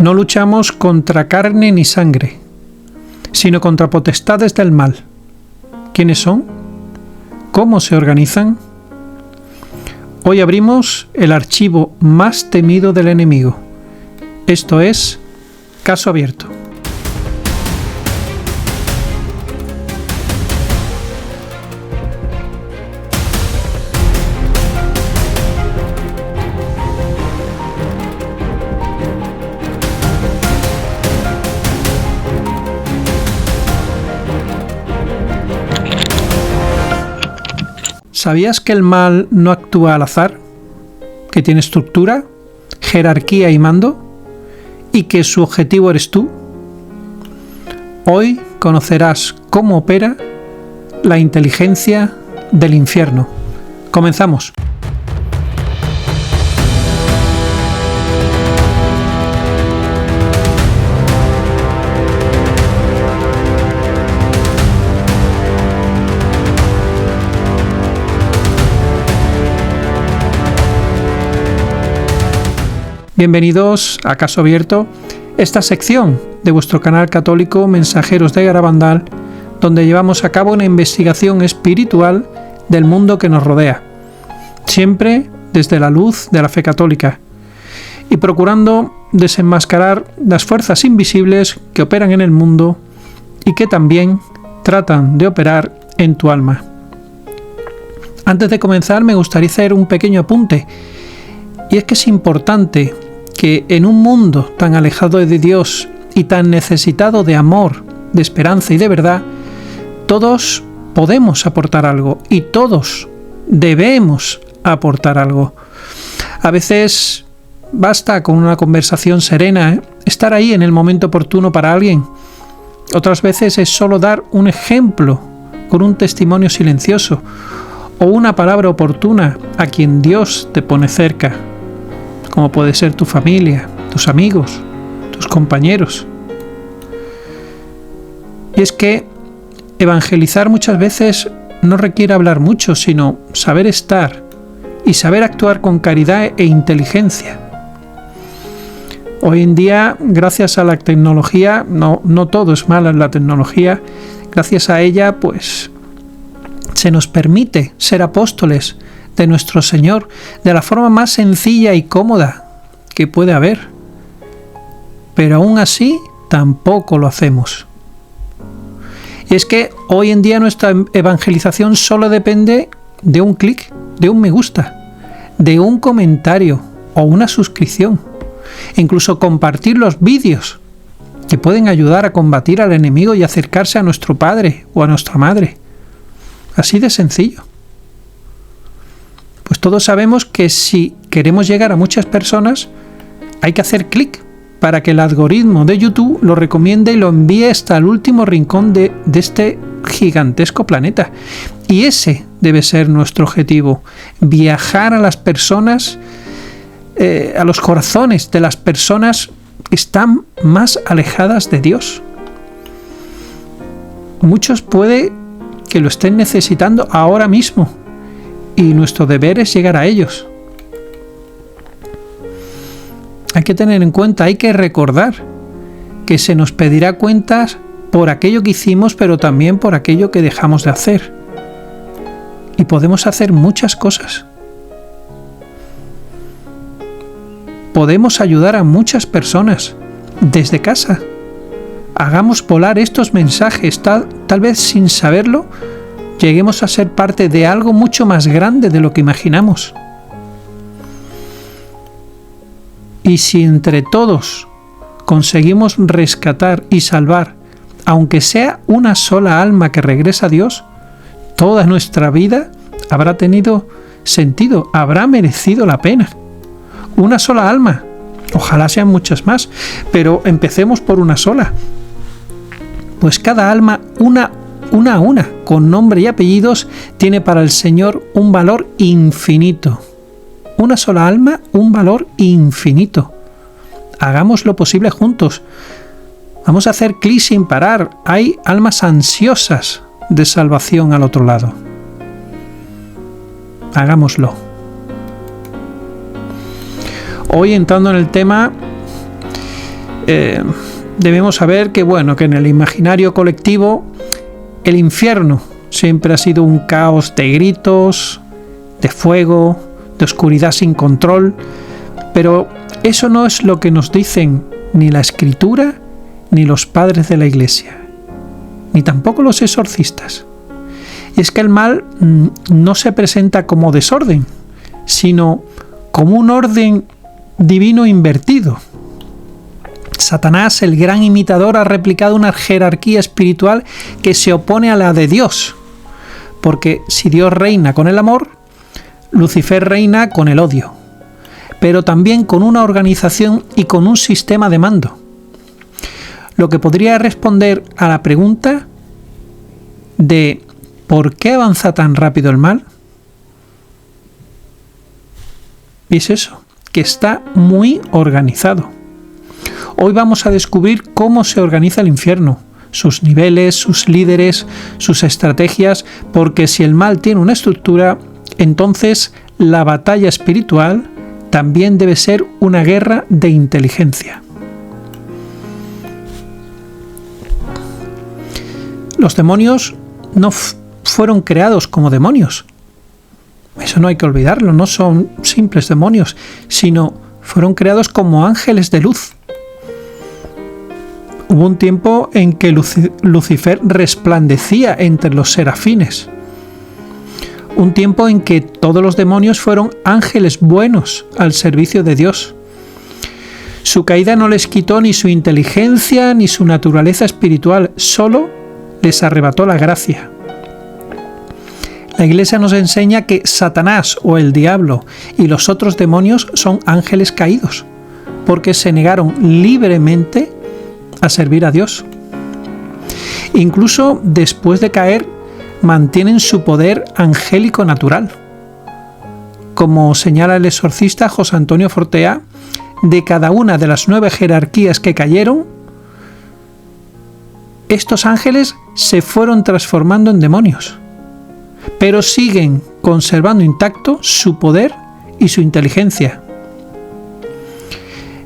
No luchamos contra carne ni sangre, sino contra potestades del mal. ¿Quiénes son? ¿Cómo se organizan? Hoy abrimos el archivo más temido del enemigo. Esto es Caso Abierto. ¿Sabías que el mal no actúa al azar? ¿Que tiene estructura, jerarquía y mando? ¿Y que su objetivo eres tú? Hoy conocerás cómo opera la inteligencia del infierno. Comenzamos. Bienvenidos a Caso Abierto, esta sección de vuestro canal católico Mensajeros de Garabandal, donde llevamos a cabo una investigación espiritual del mundo que nos rodea, siempre desde la luz de la fe católica, y procurando desenmascarar las fuerzas invisibles que operan en el mundo y que también tratan de operar en tu alma. Antes de comenzar, me gustaría hacer un pequeño apunte, y es que es importante que en un mundo tan alejado de Dios y tan necesitado de amor, de esperanza y de verdad, todos podemos aportar algo y todos debemos aportar algo. A veces basta con una conversación serena, estar ahí en el momento oportuno para alguien. Otras veces es solo dar un ejemplo con un testimonio silencioso o una palabra oportuna a quien Dios te pone cerca, como puede ser tu familia, tus amigos, tus compañeros. Y es que evangelizar muchas veces no requiere hablar mucho, sino saber estar y saber actuar con caridad e inteligencia. Hoy en día, gracias a la tecnología, no todo es malo en la tecnología, gracias a ella, pues, se nos permite ser apóstoles de nuestro Señor de la forma más sencilla y cómoda que puede haber. Pero aún así tampoco lo hacemos. Y es que hoy en día nuestra evangelización solo depende de un clic, de un me gusta, de un comentario o una suscripción. Incluso compartir los vídeos que pueden ayudar a combatir al enemigo y acercarse a nuestro Padre o a nuestra Madre. Así de sencillo. Pues todos sabemos que si queremos llegar a muchas personas, hay que hacer clic para que el algoritmo de YouTube lo recomiende y lo envíe hasta el último rincón de este gigantesco planeta. Y ese debe ser nuestro objetivo, viajar a las personas, a los corazones de las personas que están más alejadas de Dios. Muchos puede que lo estén necesitando ahora mismo, y nuestro deber es llegar a ellos. Hay que tener en cuenta, hay que recordar que se nos pedirá cuentas por aquello que hicimos, pero también por aquello que dejamos de hacer. Y podemos hacer muchas cosas. Podemos ayudar a muchas personas desde casa. Hagamos volar estos mensajes, tal vez sin saberlo, lleguemos a ser parte de algo mucho más grande de lo que imaginamos. Y si entre todos conseguimos rescatar y salvar, aunque sea una sola alma que regresa a Dios, toda nuestra vida habrá tenido sentido, habrá merecido la pena. Una sola alma, ojalá sean muchas más, pero empecemos por una sola. Pues cada alma, una, con nombre y apellidos, tiene para el Señor un valor infinito. Una sola alma, un valor infinito. Hagamos lo posible juntos. Vamos a hacer clic sin parar. Hay almas ansiosas de salvación al otro lado. Hagámoslo. Hoy, entrando en el tema, debemos saber que en el imaginario colectivo el infierno siempre ha sido un caos de gritos, de fuego, de oscuridad sin control, pero eso no es lo que nos dicen ni la Escritura ni los padres de la Iglesia, ni tampoco los exorcistas. Y es que el mal no se presenta como desorden, sino como un orden divino invertido. Satanás, el gran imitador, ha replicado una jerarquía espiritual que se opone a la de Dios, porque si Dios reina con el amor, Lucifer reina con el odio, pero también con una organización y con un sistema de mando. Lo que podría responder a la pregunta de ¿por qué avanza tan rápido el mal? Y es eso, que está muy organizado. Hoy vamos a descubrir cómo se organiza el infierno, sus niveles, sus líderes, sus estrategias, porque si el mal tiene una estructura, entonces la batalla espiritual también debe ser una guerra de inteligencia. Los demonios no fueron creados como demonios. Eso no hay que olvidarlo, no son simples demonios, sino fueron creados como ángeles de luz. Hubo un tiempo en que Lucifer resplandecía entre los serafines. Un tiempo en que todos los demonios fueron ángeles buenos al servicio de Dios. Su caída no les quitó ni su inteligencia ni su naturaleza espiritual, solo les arrebató la gracia. La Iglesia nos enseña que Satanás o el diablo y los otros demonios son ángeles caídos, porque se negaron libremente a servir a Dios. Incluso después de caer, mantienen su poder angélico natural. Como señala el exorcista José Antonio Fortea, de cada una de las 9 jerarquías que cayeron, estos ángeles se fueron transformando en demonios, pero siguen conservando intacto su poder y su inteligencia.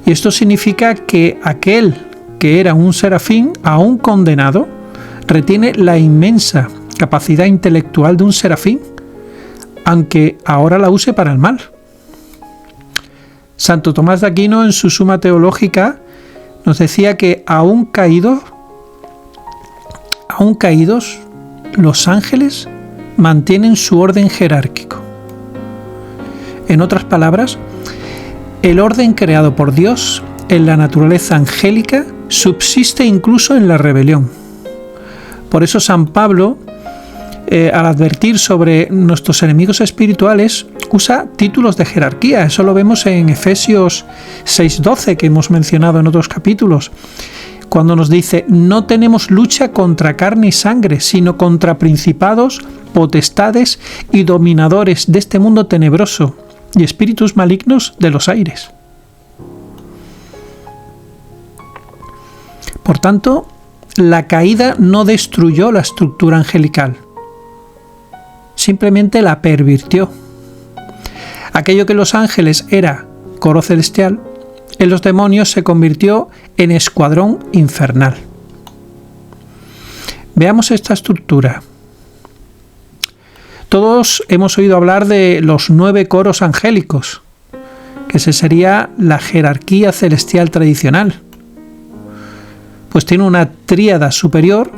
Y esto significa que aquel que era un serafín, aún condenado, retiene la inmensa capacidad intelectual de un serafín, aunque ahora la use para el mal. Santo Tomás de Aquino, en su Suma Teológica, nos decía que aún caídos, los ángeles mantienen su orden jerárquico. En otras palabras, el orden creado por Dios en la naturaleza angélica subsiste incluso en la rebelión. Por eso San Pablo, al advertir sobre nuestros enemigos espirituales, usa títulos de jerarquía. Eso lo vemos en Efesios 6:12, que hemos mencionado en otros capítulos, cuando nos dice: no tenemos lucha contra carne y sangre, sino contra principados, potestades y dominadores de este mundo tenebroso y espíritus malignos de los aires. Por tanto, la caída no destruyó la estructura angelical, simplemente la pervirtió. Aquello que en los ángeles era coro celestial, en los demonios se convirtió en escuadrón infernal. Veamos esta estructura. Todos hemos oído hablar de los 9 coros angélicos, que esa sería la jerarquía celestial tradicional. Pues tiene una tríada superior,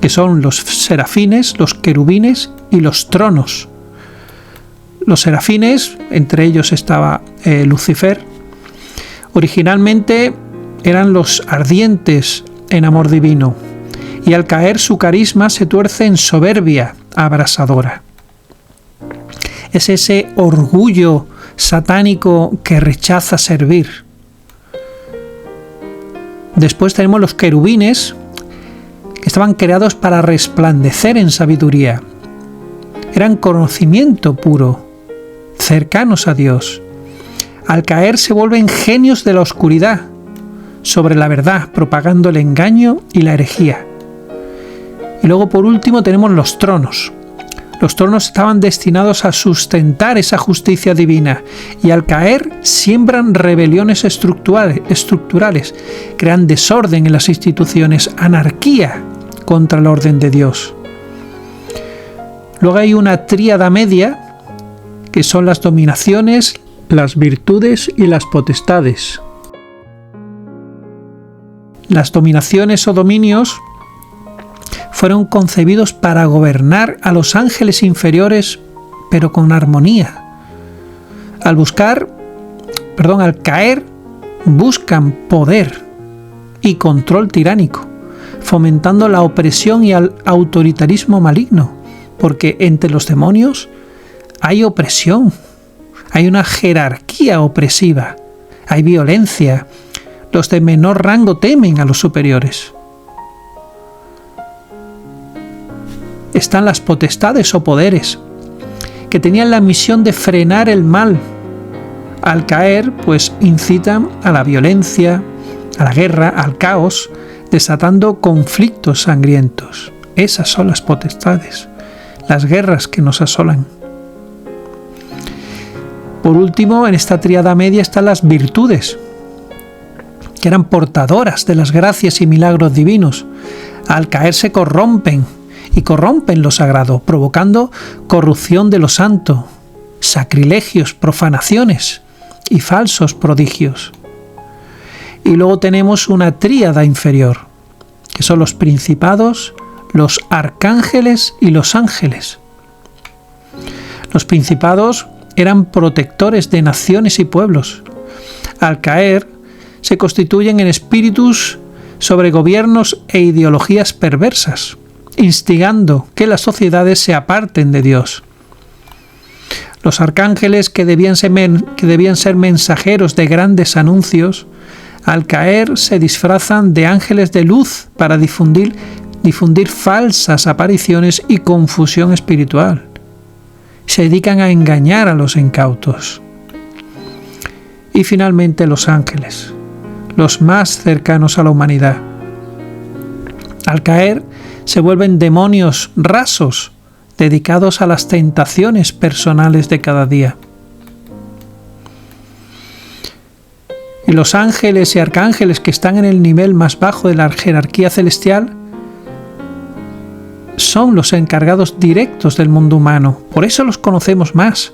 que son los serafines, los querubines y los tronos. Los serafines, entre ellos estaba Lucifer, originalmente eran los ardientes en amor divino, y al caer su carisma se tuerce en soberbia abrasadora. Es ese orgullo satánico que rechaza servir. Después tenemos los querubines, que estaban creados para resplandecer en sabiduría. Eran conocimiento puro, cercanos a Dios. Al caer se vuelven genios de la oscuridad sobre la verdad, propagando el engaño y la herejía. Y luego, por último, tenemos los tronos. Los tronos estaban destinados a sustentar esa justicia divina y al caer siembran rebeliones estructurales, crean desorden en las instituciones, anarquía contra el orden de Dios. Luego hay una tríada media, que son las dominaciones, las virtudes y las potestades. Las dominaciones o dominios fueron concebidos para gobernar a los ángeles inferiores, pero con armonía. Al caer, buscan poder y control tiránico, fomentando la opresión y el autoritarismo maligno, porque entre los demonios hay opresión, hay una jerarquía opresiva, hay violencia. Los de menor rango temen a los superiores. Están las potestades o poderes, que tenían la misión de frenar el mal. Al caer, pues incitan a la violencia, a la guerra, al caos, desatando conflictos sangrientos. Esas son las potestades, las guerras que nos asolan. Por último, en esta tríada media están las virtudes, que eran portadoras de las gracias y milagros divinos. Al caer se corrompen lo sagrado, provocando corrupción de lo santo, sacrilegios, profanaciones y falsos prodigios. Y luego tenemos una tríada inferior, que son los principados, los arcángeles y los ángeles. Los principados eran protectores de naciones y pueblos. Al caer, se constituyen en espíritus sobre gobiernos e ideologías perversas, instigando que las sociedades se aparten de Dios. Los arcángeles, que debían ser mensajeros de grandes anuncios, al caer se disfrazan de ángeles de luz para difundir falsas apariciones y confusión espiritual. Se dedican a engañar a los incautos. Y finalmente los ángeles, los más cercanos a la humanidad. Al caer se vuelven demonios rasos, dedicados a las tentaciones personales de cada día. Y los ángeles y arcángeles, que están en el nivel más bajo de la jerarquía celestial, son los encargados directos del mundo humano. Por eso los conocemos más.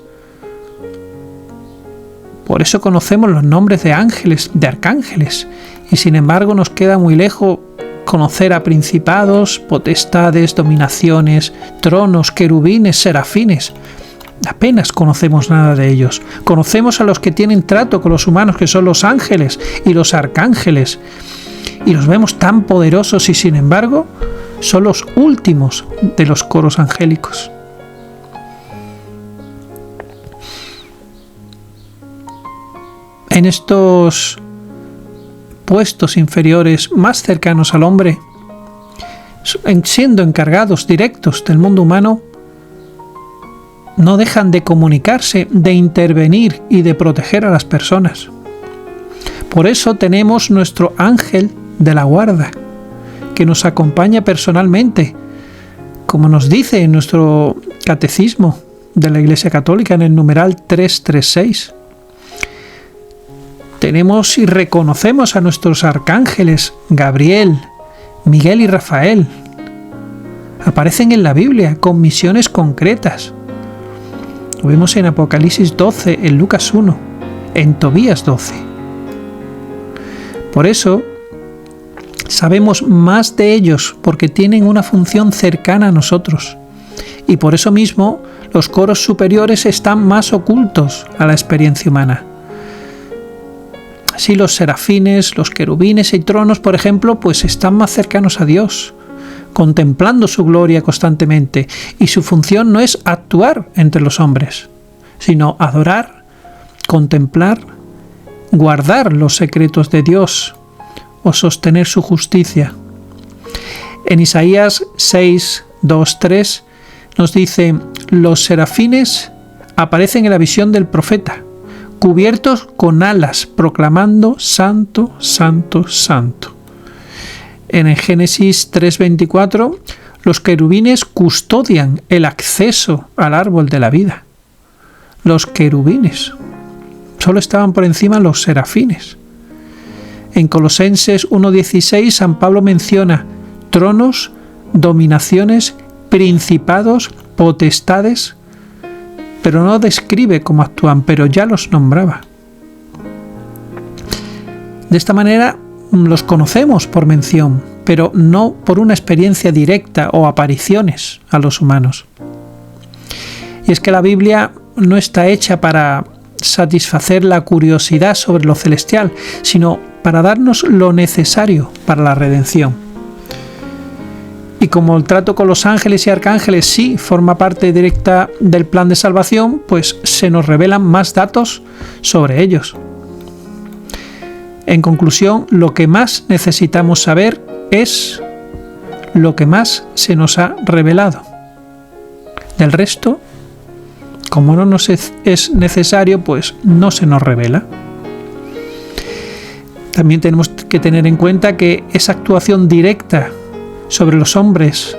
Por eso conocemos los nombres de ángeles, de arcángeles, y sin embargo nos queda muy lejos conocer a principados, potestades, dominaciones, tronos, querubines, serafines. Apenas conocemos nada de ellos. Conocemos a los que tienen trato con los humanos, que son los ángeles y los arcángeles, y los vemos tan poderosos y sin embargo son los últimos de los coros angélicos. En estos puestos inferiores más cercanos al hombre, siendo encargados directos del mundo humano, no dejan de comunicarse, de intervenir y de proteger a las personas. Por eso tenemos nuestro ángel de la guarda, que nos acompaña personalmente, como nos dice en nuestro catecismo de la Iglesia Católica en el numeral 336. Tenemos y reconocemos a nuestros arcángeles Gabriel, Miguel y Rafael. Aparecen en la Biblia con misiones concretas. Lo vemos en Apocalipsis 12, en Lucas 1, en Tobías 12. Por eso, sabemos más de ellos porque tienen una función cercana a nosotros. Y por eso mismo, los coros superiores están más ocultos a la experiencia humana. Así los serafines, los querubines y tronos, por ejemplo, pues están más cercanos a Dios, contemplando su gloria constantemente, y su función no es actuar entre los hombres, sino adorar, contemplar, guardar los secretos de Dios o sostener su justicia. En Isaías 6, 2, 3 nos dice: los serafines aparecen en la visión del profeta, cubiertos con alas, proclamando santo, santo, santo. En el Génesis 3:24, Los querubines custodian el acceso al árbol de la vida. Los querubines. Solo estaban por encima los serafines. En Colosenses 1:16 San Pablo menciona tronos, dominaciones, principados, potestades, pero no describe cómo actúan, pero ya los nombraba. De esta manera los conocemos por mención, pero no por una experiencia directa o apariciones a los humanos. Y es que la Biblia no está hecha para satisfacer la curiosidad sobre lo celestial, sino para darnos lo necesario para la redención. Y como el trato con los ángeles y arcángeles sí forma parte directa del plan de salvación, pues se nos revelan más datos sobre ellos. En conclusión, lo que más necesitamos saber es lo que más se nos ha revelado. Del resto, como no nos es necesario, pues no se nos revela. También tenemos que tener en cuenta que esa actuación directa sobre los hombres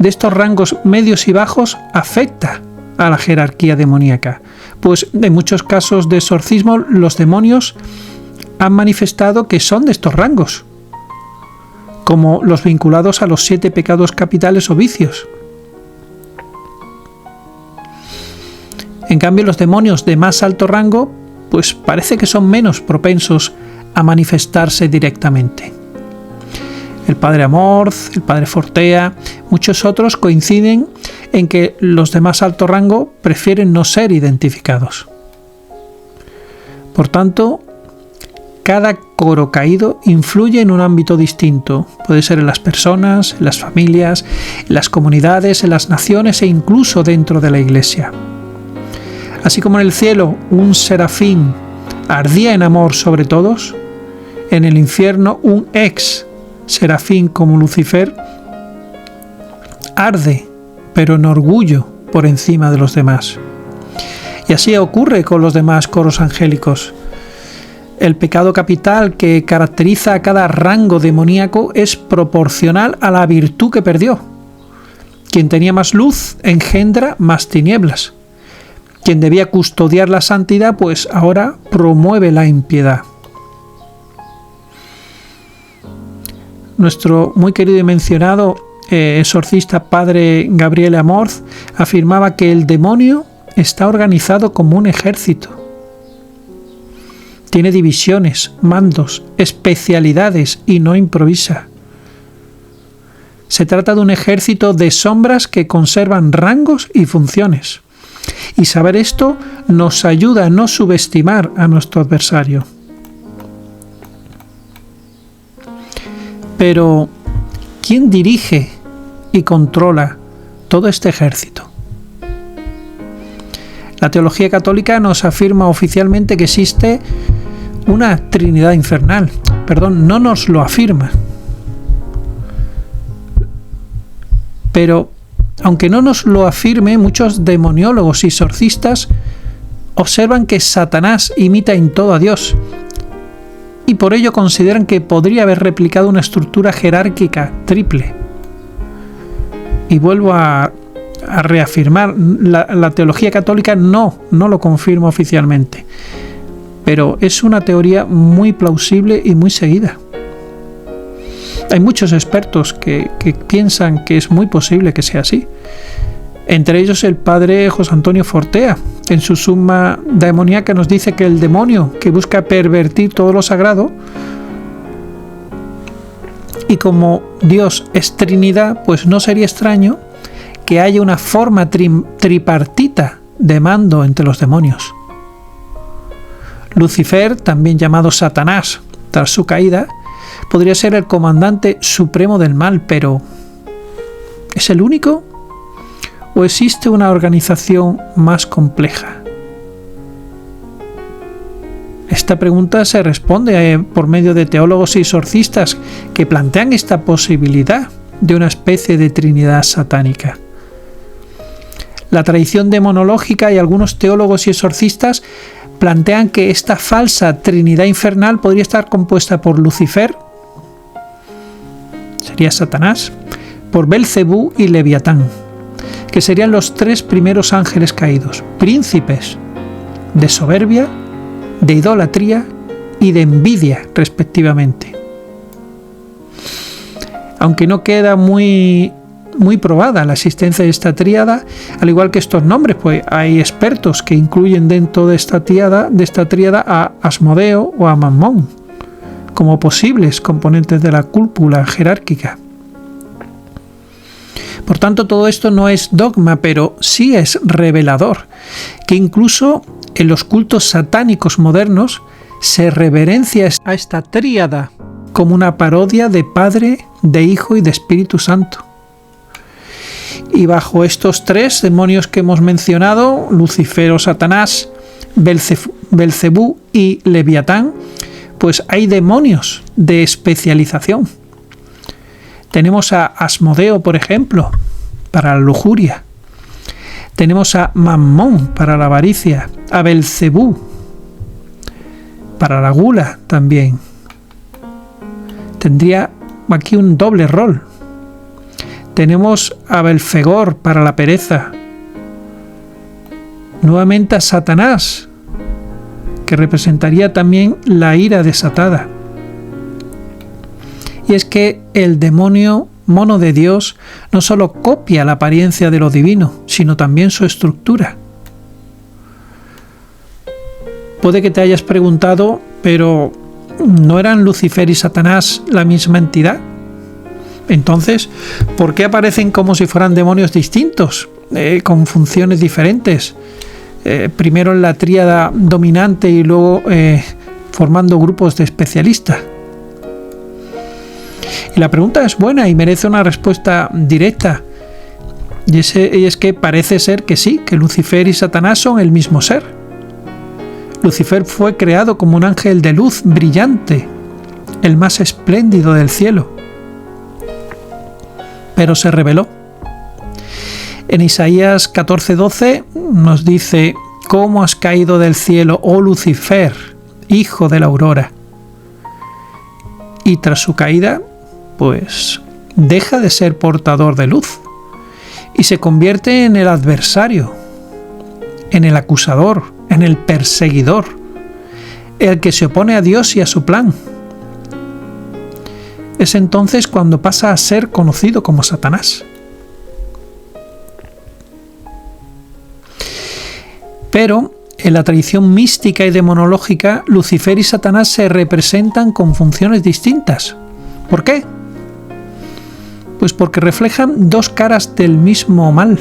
de estos rangos medios y bajos afecta a la jerarquía demoníaca, pues en muchos casos de exorcismo los demonios han manifestado que son de estos rangos, como los vinculados a los 7 pecados capitales o vicios. En cambio, los demonios de más alto rango, pues parece que son menos propensos a manifestarse directamente. El padre Amorth, el padre Fortea, muchos otros coinciden en que los de más alto rango prefieren no ser identificados. Por tanto, cada coro caído influye en un ámbito distinto. Puede ser en las personas, en las familias, en las comunidades, en las naciones e incluso dentro de la Iglesia. Así como en el cielo un serafín ardía en amor sobre todos, en el infierno un ex serafín como Lucifer arde, pero en orgullo por encima de los demás. Y así ocurre con los demás coros angélicos. El pecado capital que caracteriza a cada rango demoníaco es proporcional a la virtud que perdió. Quien tenía más luz engendra más tinieblas. Quien debía custodiar la santidad, pues ahora promueve la impiedad. Nuestro muy querido y mencionado exorcista padre Gabriel Amorth afirmaba que el demonio está organizado como un ejército. Tiene divisiones, mandos, especialidades y no improvisa. Se trata de un ejército de sombras que conservan rangos y funciones. Y saber esto nos ayuda a no subestimar a nuestro adversario. Pero, ¿quién dirige y controla todo este ejército? La teología católica nos afirma oficialmente que existe una Trinidad infernal. No nos lo afirma. Pero, aunque no nos lo afirme, muchos demoniólogos y exorcistas observan que Satanás imita en todo a Dios y por ello consideran que podría haber replicado una estructura jerárquica triple. Y vuelvo a reafirmar, la teología católica no lo confirma oficialmente, pero es una teoría muy plausible y muy seguida. Hay muchos expertos que piensan que es muy posible que sea así. Entre ellos el padre José Antonio Fortea, en su Summa Daemoniaca nos dice que el demonio que busca pervertir todo lo sagrado, y como Dios es Trinidad, pues no sería extraño que haya una forma tripartita de mando entre los demonios. Lucifer, también llamado Satanás, tras su caída, podría ser el comandante supremo del mal, pero ¿es el único? ¿O existe una organización más compleja? Esta pregunta se responde por medio de teólogos y exorcistas que plantean esta posibilidad de una especie de trinidad satánica. La tradición demonológica y algunos teólogos y exorcistas plantean que esta falsa trinidad infernal podría estar compuesta por Lucifer, sería Satanás, por Belcebú y Leviatán, que serían los 3 primeros ángeles caídos, príncipes de soberbia, de idolatría y de envidia, respectivamente. Aunque no queda muy probada la existencia de esta tríada, al igual que estos nombres, pues hay expertos que incluyen dentro de esta tríada a Asmodeo o a Mammón como posibles componentes de la cúpula jerárquica. Por tanto, todo esto no es dogma, pero sí es revelador, que incluso en los cultos satánicos modernos se reverencia a esta tríada como una parodia de Padre, de Hijo y de Espíritu Santo. Y bajo estos 3 demonios que hemos mencionado, Lucifer o Satanás, Belcebú y Leviatán, pues hay demonios de especialización. Tenemos a Asmodeo, por ejemplo, para la lujuria. Tenemos a Mammón para la avaricia, a Belcebú para la gula también. Tendría aquí un doble rol. Tenemos a Belfegor para la pereza. Nuevamente a Satanás, que representaría también la ira desatada. Y es que el demonio mono de Dios no solo copia la apariencia de lo divino, sino también su estructura. Puede que te hayas preguntado, pero ¿no eran Lucifer y Satanás la misma entidad? Entonces, ¿por qué aparecen como si fueran demonios distintos, con funciones diferentes? Primero en la tríada dominante y luego formando grupos de especialistas. Y la pregunta es buena y merece una respuesta directa. Y es que parece ser que sí, que Lucifer y Satanás son el mismo ser. Lucifer fue creado como un ángel de luz brillante, el más espléndido del cielo. Pero se rebeló. En Isaías 14:12 nos dice: ¿Cómo has caído del cielo, oh Lucifer, hijo de la aurora? Y tras su caída, pues deja de ser portador de luz y se convierte en el adversario, en el acusador, en el perseguidor, el que se opone a Dios y a su plan. Es entonces cuando pasa a ser conocido como Satanás. Pero en la tradición mística y demonológica, Lucifer y Satanás se representan con funciones distintas. ¿Por qué? Pues porque reflejan 2 caras del mismo mal.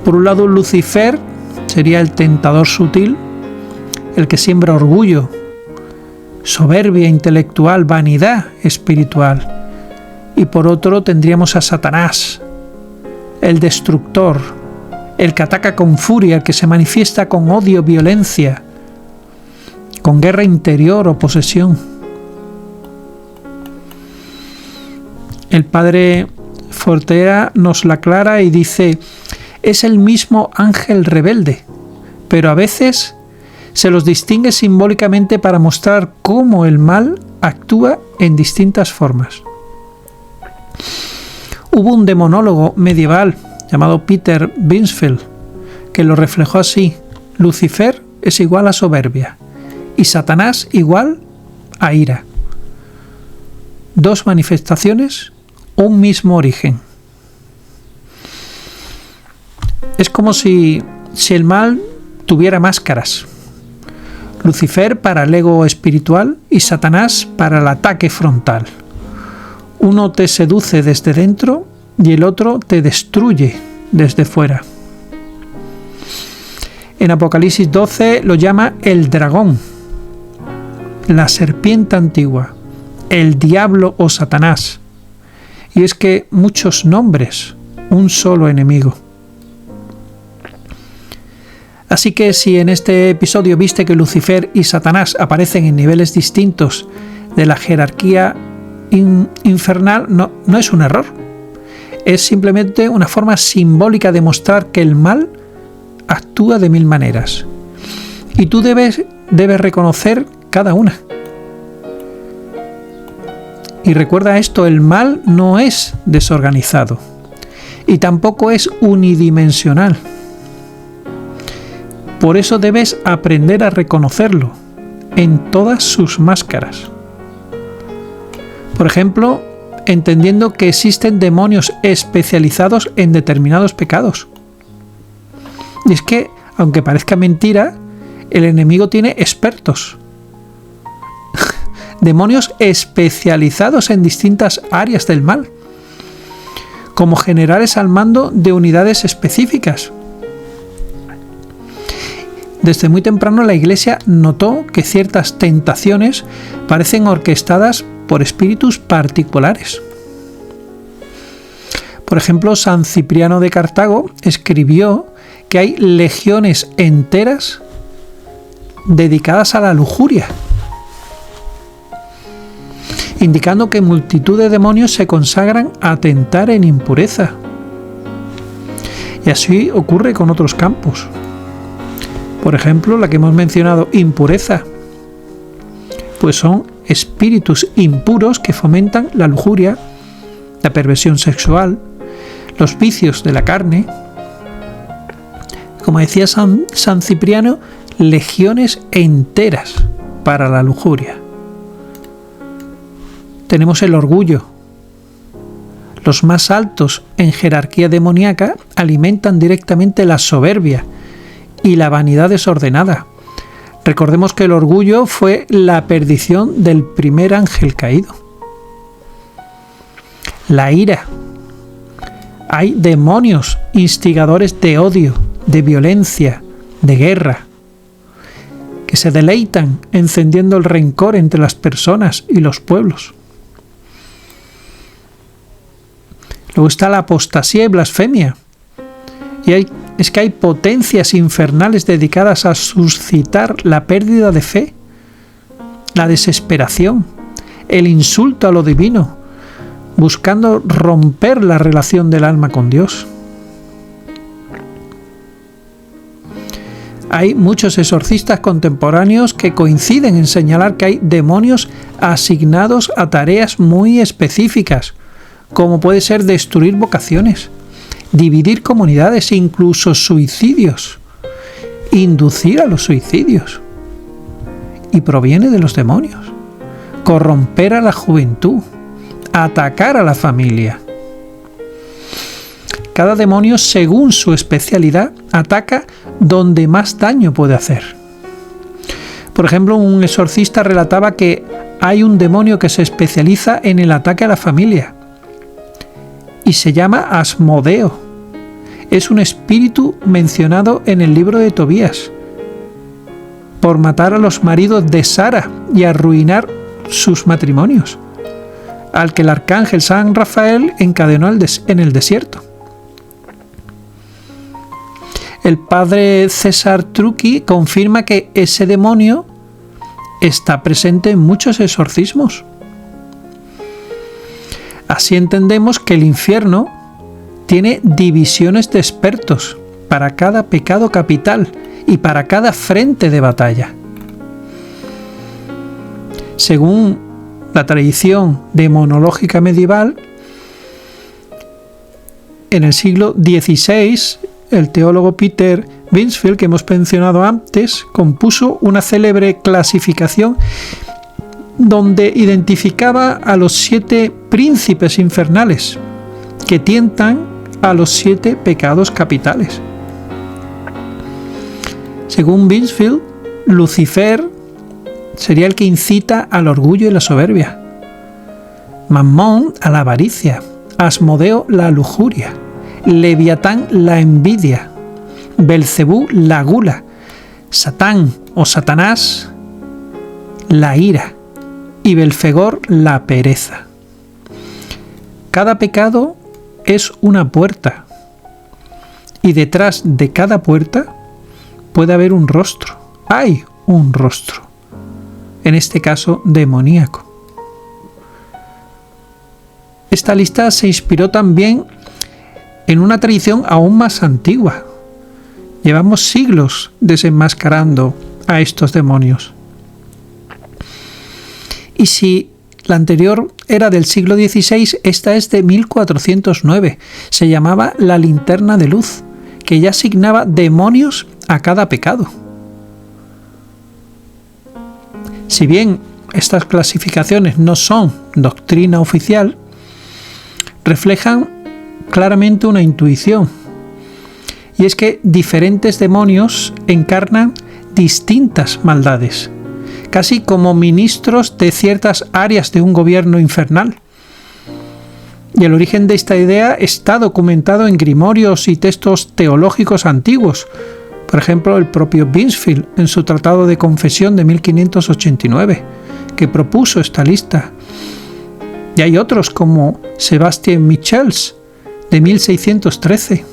Por un lado, Lucifer sería el tentador sutil, el que siembra orgullo, soberbia intelectual, vanidad espiritual. Y por otro tendríamos a Satanás, el destructor, el que ataca con furia, el que se manifiesta con odio, violencia, con guerra interior o posesión. El padre Fortea nos la aclara y dice: es el mismo ángel rebelde, pero a veces se los distingue simbólicamente para mostrar cómo el mal actúa en distintas formas. Hubo un demonólogo medieval llamado Peter Binsfeld que lo reflejó así: Lucifer es igual a soberbia y Satanás igual a ira. 2 manifestaciones, un mismo origen. Es como si el mal tuviera máscaras. Lucifer para el ego espiritual y Satanás para el ataque frontal. Uno te seduce desde dentro y el otro te destruye desde fuera. En Apocalipsis 12 lo llama el dragón, la serpiente antigua, el diablo o Satanás. Y es que muchos nombres, un solo enemigo. Así que si en este episodio viste que Lucifer y Satanás aparecen en niveles distintos de la jerarquía infernal, no es un error. Es simplemente una forma simbólica de mostrar que el mal actúa de 1000 maneras. Y tú debes reconocer cada una. Y recuerda esto, el mal no es desorganizado y tampoco es unidimensional. Por eso debes aprender a reconocerlo en todas sus máscaras. Por ejemplo, entendiendo que existen demonios especializados en determinados pecados. Y es que, aunque parezca mentira, el enemigo tiene expertos. Demonios especializados en distintas áreas del mal, como generales al mando de unidades específicas. Desde muy temprano la Iglesia notó que ciertas tentaciones parecen orquestadas por espíritus particulares. Por ejemplo, San Cipriano de Cartago escribió que hay legiones enteras dedicadas a la lujuria, indicando que multitud de demonios se consagran a tentar en impureza. Y así ocurre con otros campos. Por ejemplo, la que hemos mencionado, impureza, pues son espíritus impuros que fomentan la lujuria, la perversión sexual, los vicios de la carne. Como decía San Cipriano, legiones enteras para la lujuria. Tenemos el orgullo. Los más altos en jerarquía demoníaca alimentan directamente la soberbia y la vanidad desordenada. Recordemos que el orgullo fue la perdición del primer ángel caído. La ira. Hay demonios instigadores de odio, de violencia, de guerra, que se deleitan encendiendo el rencor entre las personas y los pueblos. Luego está la apostasía y blasfemia. Y es que hay potencias infernales dedicadas a suscitar la pérdida de fe, la desesperación, el insulto a lo divino, buscando romper la relación del alma con Dios. Hay muchos exorcistas contemporáneos que coinciden en señalar que hay demonios asignados a tareas muy específicas, como puede ser destruir vocaciones, dividir comunidades, incluso suicidios, inducir a los suicidios. Y proviene de los demonios. Corromper a la juventud, atacar a la familia. Cada demonio, según su especialidad, ataca donde más daño puede hacer. Por ejemplo, un exorcista relataba que hay un demonio que se especializa en el ataque a la familia y se llama Asmodeo. Es un espíritu mencionado en el libro de Tobías por matar a los maridos de Sara y arruinar sus matrimonios, al que el arcángel San Rafael encadenó en el desierto. El padre César Trucchi confirma que ese demonio está presente en muchos exorcismos. Así entendemos que el infierno tiene divisiones de expertos para cada pecado capital y para cada frente de batalla. Según la tradición demonológica medieval, en el siglo XVI, el teólogo Peter Binsfield, que hemos mencionado antes, compuso una célebre clasificación donde identificaba a los 7 príncipes infernales que tientan a los 7 pecados capitales. Según Binsfield, Lucifer sería el que incita al orgullo y la soberbia, Mammón a la avaricia, Asmodeo la lujuria, Leviatán la envidia, Belcebú la gula, Satán o Satanás la ira y Belfegor la pereza. Cada pecado es una puerta y detrás de cada puerta puede haber un rostro. Hay un rostro, en este caso demoníaco. Esta lista se inspiró también en una tradición aún más antigua. Llevamos siglos desenmascarando a estos demonios. Y si La anterior era del siglo XVI, esta es de 1409. Se llamaba la linterna de luz, que ya asignaba demonios a cada pecado. Si bien estas clasificaciones no son doctrina oficial, reflejan claramente una intuición, y es que diferentes demonios encarnan distintas maldades, casi como ministros de ciertas áreas de un gobierno infernal. Y el origen de esta idea está documentado en grimorios y textos teológicos antiguos. Por ejemplo, el propio Binsfield, en su Tratado de Confesión de 1589, que propuso esta lista. Y hay otros como Sebastien Michels, de 1613,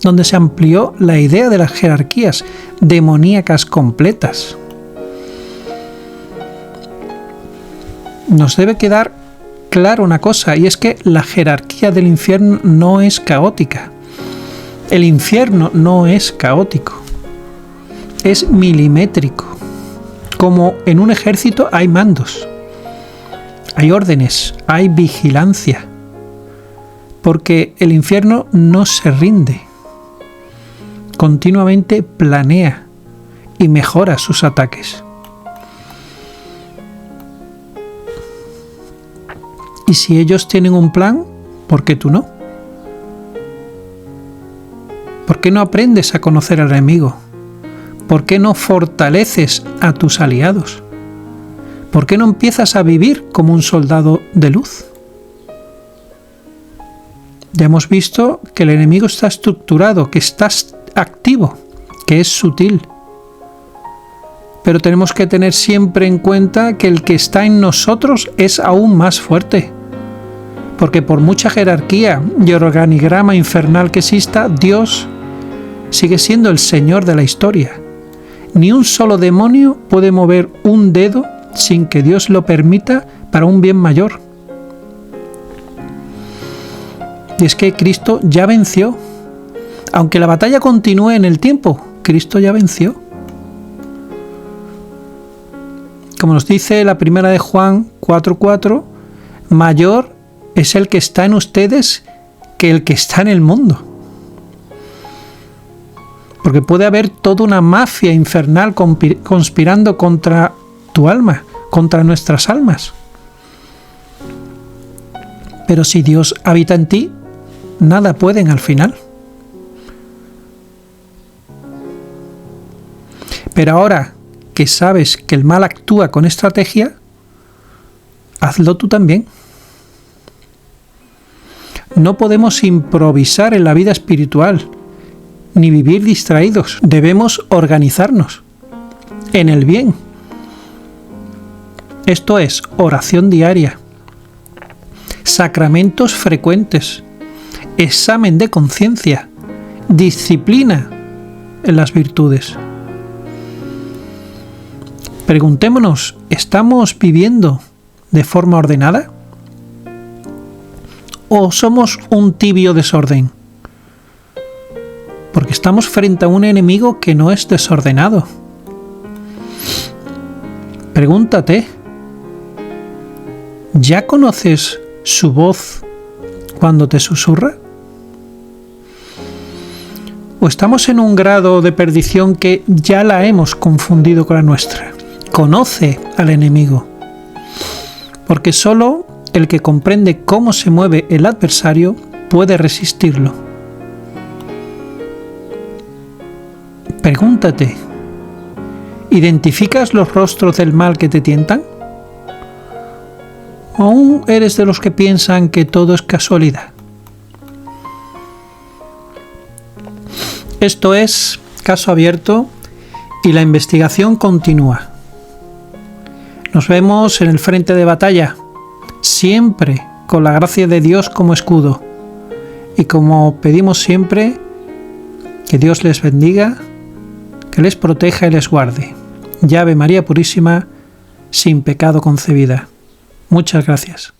donde se amplió la idea de las jerarquías demoníacas completas. Nos debe quedar claro una cosa, y es que la jerarquía del infierno no es caótica. El infierno no es caótico, es milimétrico. Como en un ejército hay mandos, hay órdenes, hay vigilancia, porque el infierno no se rinde, continuamente planea y mejora sus ataques. Y si ellos tienen un plan, ¿por qué tú no? ¿Por qué no aprendes a conocer al enemigo? ¿Por qué no fortaleces a tus aliados? ¿Por qué no empiezas a vivir como un soldado de luz? Ya hemos visto que el enemigo está estructurado, que está activo, que es sutil. Pero tenemos que tener siempre en cuenta que el que está en nosotros es aún más fuerte. Porque por mucha jerarquía y organigrama infernal que exista, Dios sigue siendo el Señor de la historia. Ni un solo demonio puede mover un dedo sin que Dios lo permita para un bien mayor. Y es que Cristo ya venció. Aunque la batalla continúe en el tiempo, Cristo ya venció. Como nos dice la primera de Juan 4:4, mayor es el que está en ustedes que el que está en el mundo. Porque puede haber toda una mafia infernal conspirando contra tu alma, contra nuestras almas. Pero si Dios habita en ti, nada pueden al final. Pero ahora que sabes que el mal actúa con estrategia, hazlo tú también. No podemos improvisar en la vida espiritual, ni vivir distraídos. Debemos organizarnos en el bien. Esto es oración diaria, sacramentos frecuentes, examen de conciencia, disciplina en las virtudes. Preguntémonos, ¿estamos viviendo de forma ordenada? ¿O somos un tibio desorden? Porque estamos frente a un enemigo que no es desordenado. Pregúntate, ¿ya conoces su voz cuando te susurra? ¿O estamos en un grado de perdición que ya la hemos confundido con la nuestra? Conoce al enemigo, porque solo el que comprende cómo se mueve el adversario puede resistirlo. Pregúntate, ¿identificas los rostros del mal que te tientan? ¿O aún eres de los que piensan que todo es casualidad? Esto es Caso Abierto y la investigación continúa. Nos vemos en el frente de batalla, siempre con la gracia de Dios como escudo. Y como pedimos siempre, que Dios les bendiga, que les proteja y les guarde. Ave María Purísima, sin pecado concebida. Muchas gracias.